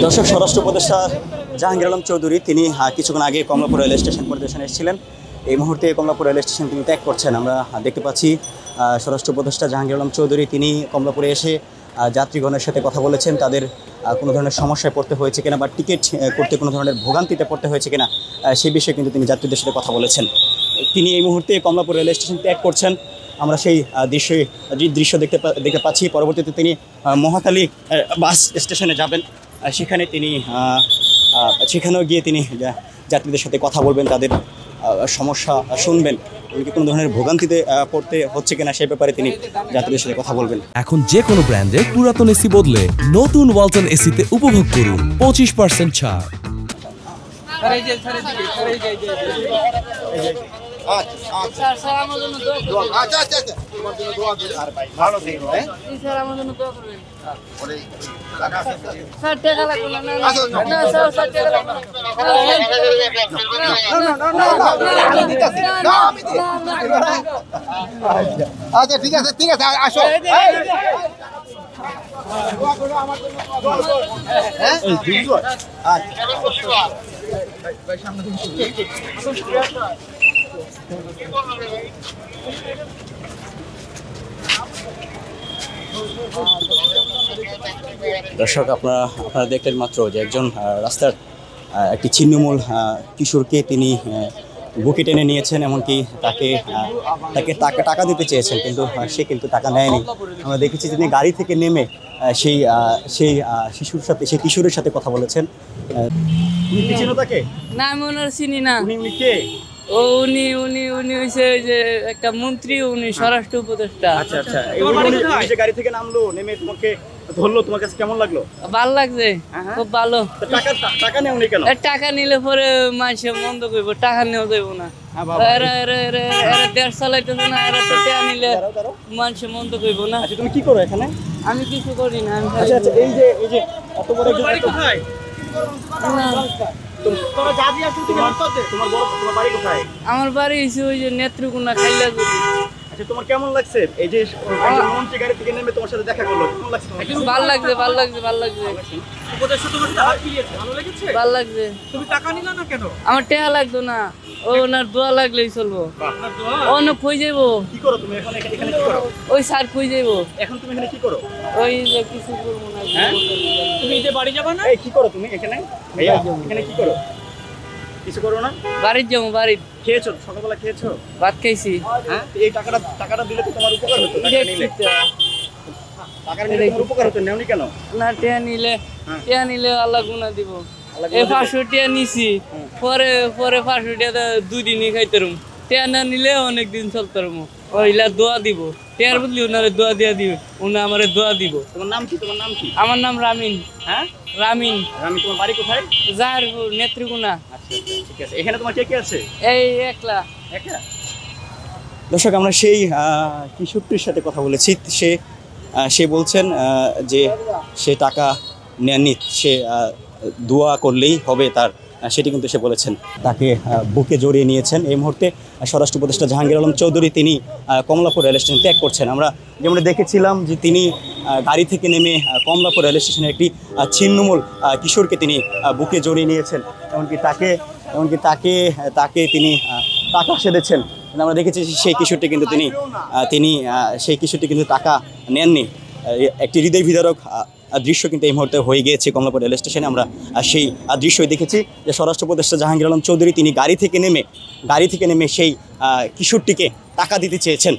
দর্শক, স্বরাষ্ট্র উপদেষ্টা জাহাঙ্গীর আলম চৌধুরী তিনি কিছুক্ষণ আগে কমলাপুর রেল স্টেশন পরিদর্শনে এসেছিলেন। এই মুহূর্তে কমলাপুর রেল স্টেশন তিনি ত্যাগ করছেন। আমরা দেখতে পাচ্ছি স্বরাষ্ট্র উপদেষ্টা জাহাঙ্গীর আলম চৌধুরী তিনি কমলাপুরে এসে যাত্রীগণের সাথে কথা বলেছেন, তাদের কোনো ধরনের সমস্যায় পড়তে হয়েছে কিনা বা টিকিট করতে কোনো ধরনের ভোগান্তিতে পড়তে হয়েছে কিনা সেই বিষয়ে কিন্তু তিনি যাত্রীদের সাথে কথা বলেছেন। তিনি এই মুহূর্তে কমলাপুর রেল স্টেশন ত্যাগ করছেন। আমরা সেই দৃশ্য দেখতে পাচ্ছি। পরবর্তীতে তিনি মহাখালী বাস স্টেশনে যাবেন, সেখানে তিনি সেখানেও গিয়ে তিনি যাত্রীদের সাথে কথা বলবেন, তাদের সমস্যা শুনবেন, এমনকি কোনো ধরনের ভোগান্তিতে পড়তে হচ্ছে কিনা সেই ব্যাপারে তিনি যাত্রীদের সাথে কথা বলবেন। এখন যে কোনো ব্র্যান্ডের পুরাতন এসি বদলে নতুন ওয়ালটন এসিতে উপভোগ করুন 25% ছাড়। আচ্ছা ঠিক আছে আসো। দর্শক, আপনারা দেখলেন মাত্র যে একজন রাস্তার একটি ছিন্নমূল কিশোরকে তিনি বুকে টেনে নিয়েছেন, এমনকি তাকে টাকা দিতে চেয়েছেন, কিন্তু সে কিন্তু টাকা নেয়নি। আমরা দেখেছি তিনি গাড়ি থেকে নেমে সেই কিশোরের সাথে কথা বলেছেন। না, আমি ওনার চিনি না। উনি হইছে যে একটা মন্ত্রী, উনি স্বরাষ্ট্র উপদেষ্টা। আচ্ছা আচ্ছা, গাড়ি থেকে নামলো, নেমে তোমাকে ধরলো, তোমার কাছে কেমন লাগলো? ভালো লাগছে, খুব ভালো। টাকা নেওনি কেন? টাকা নিলে পরে মানুষে মন্দ করবো, টাকা নেওয়া যাবো না। দেশ চালাইতেছে না, এরা তো টাকা নিলে মানুষে মন্দ করবো না। তুমি কি করো এখানে? আমি কিছু করি না। এই যে এত বড় কোথায়? আমার বাড়ি হচ্ছে ওই যে নেত্রকোনা খাইলাগুড়ি। আচ্ছা, তোমার কেমন লাগছে এই যে মন্ত্রী গাড়ি থেকে নেমে তোমার সাথে দেখা করলো? কেমন লাগছে? ভালো লাগছে। ভালো লাগছে। তুমি টাকা নিলা না কেন? আমার টাকা লাগতো না, ওনার দোয়া লাগলেই চলবো। অন্য কই যাইবো? কি করো তুমি এখানে কি করো? ওই স্যার কই যাইবো? এখন তুমি এখানে কি করো? ওই যে কিছু করবো না। তুমি যে বাড়ি যাবা না? এই কি করো তুমি এখানে? ভাইয়া এখানে কি করো? কিছু করো না? বাড়ি যাবো। বাড়ি খেয়েছো? সকালবেলা খেয়েছো? ভাত খাইছি। হ্যাঁ, এই টাকাটা দিলে তো তোমার উপকার হতো। টাকা নিলে তোমার উপকার হতো, নেওনি কেন? না, টিয়া নিলে আল্লাহ গুনাহ দিব। এই 500 টিয়া নিছি, পরে 500 টিয়া 2 দিনই খাইতাম। টিয়া না নিলে অনেকদিন চলতাম। ওইলা দোয়া দিব, টিয়ার বদলি ওনারে দোয়া দিয়া দিবে, উনি আমারে দোয়া দিব। তোমার নাম কি? আমার নাম রামিন। হ্যাঁ, রামিন। তোমার বাড়ি কোথায়? জাহারপুর, নেত্রকোনা। আচ্ছা, ঠিক আছে। এখানে তোমার কে আছে? এই একলা। দর্শক, আমরা সেই কিশোরটির সাথে কথা বলেছি। সে বলছেন যে সে টাকা নেননি, সে দোয়া করলেই হবে তার, সেটি কিন্তু সে বলেছেন। তাকে বুকে জড়িয়ে নিয়েছেন। এই মুহূর্তে স্বরাষ্ট্র উপদেষ্টা জাহাঙ্গীর আলম চৌধুরী তিনি কমলাপুর রেল স্টেশন ত্যাগ করছেন। আমরা যেমন দেখেছিলাম যে তিনি গাড়ি থেকে নেমে কমলাপুর রেল স্টেশনে একটি ছিন্নমূল কিশোরকে তিনি বুকে জড়িয়ে নিয়েছেন, এমনকি তাকে তিনি টাকা সেধেছেন। আমরা দেখেছি সেই কিশোরটি কিন্তু টাকা নেননি। একটি হৃদয় বিদারক দৃশ্য কিন্তু এই মুহূর্তে হয়ে গিয়েছে কমলাপুর রেল স্টেশনে। আমরা সেই দৃশ্যই দেখেছি যে স্বরাষ্ট্র উপদেষ্টা জাহাঙ্গীর আলম চৌধুরী তিনি গাড়ি থেকে নেমে সেই কিশোরটিকে টাকা দিতে চেয়েছেন।